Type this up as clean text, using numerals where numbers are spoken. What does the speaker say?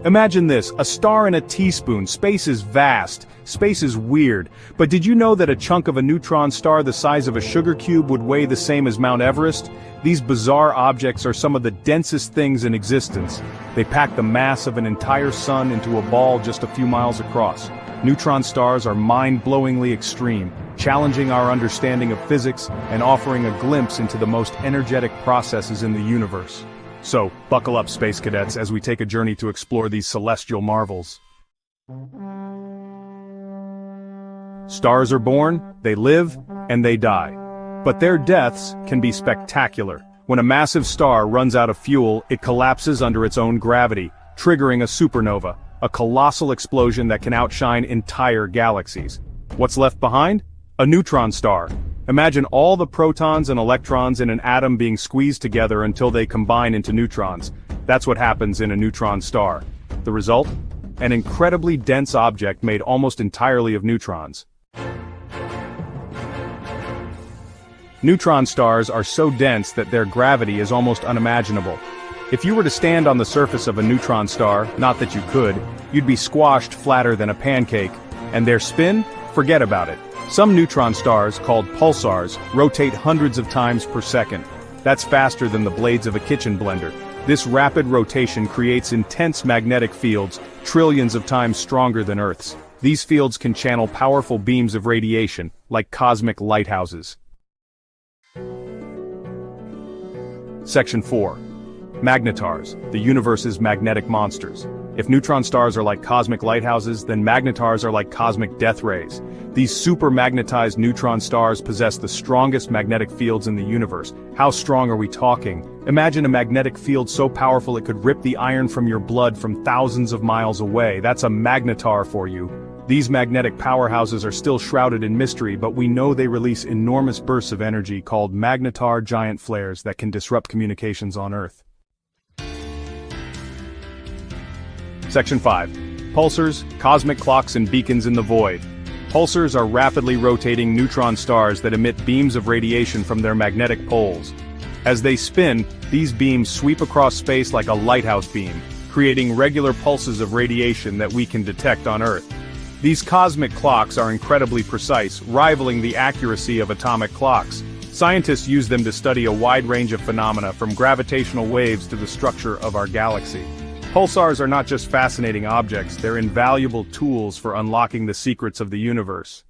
Imagine this, a star in a teaspoon. Space is vast, space is weird, but did you know that a chunk of a neutron star the size of a sugar cube would weigh the same as Mount Everest? These bizarre objects are some of the densest things in existence. They pack the mass of an entire sun into a ball just a few miles across. Neutron stars are mind-blowingly extreme, challenging our understanding of physics and offering a glimpse into the most energetic processes in the universe. So, buckle up, space cadets, as we take a journey to explore these celestial marvels. Stars are born, they live, and they die. But their deaths can be spectacular. When a massive star runs out of fuel, it collapses under its own gravity, triggering a supernova, a colossal explosion that can outshine entire galaxies. What's left behind? A neutron star. Imagine all the protons and electrons in an atom being squeezed together until they combine into neutrons. That's what happens in a neutron star. The result? An incredibly dense object made almost entirely of neutrons. Neutron stars are so dense that their gravity is almost unimaginable. If you were to stand on the surface of a neutron star, not that you could, you'd be squashed flatter than a pancake, and their spin? Forget about it. Some neutron stars, called pulsars, rotate hundreds of times per second. That's faster than the blades of a kitchen blender. This rapid rotation creates intense magnetic fields, trillions of times stronger than Earth's. These fields can channel powerful beams of radiation, like cosmic lighthouses. Section 4. Magnetars, the universe's magnetic monsters. If neutron stars are like cosmic lighthouses, then magnetars are like cosmic death rays. These super-magnetized neutron stars possess the strongest magnetic fields in the universe. How strong are we talking? Imagine a magnetic field so powerful it could rip the iron from your blood from thousands of miles away. That's a magnetar for you. These magnetic powerhouses are still shrouded in mystery, but we know they release enormous bursts of energy called magnetar giant flares that can disrupt communications on Earth. Section 5. Pulsars, cosmic clocks and beacons in the void. Pulsars are rapidly rotating neutron stars that emit beams of radiation from their magnetic poles. As they spin, these beams sweep across space like a lighthouse beam, creating regular pulses of radiation that we can detect on Earth. These cosmic clocks are incredibly precise, rivaling the accuracy of atomic clocks. Scientists use them to study a wide range of phenomena, from gravitational waves to the structure of our galaxy. Pulsars are not just fascinating objects, they're invaluable tools for unlocking the secrets of the universe.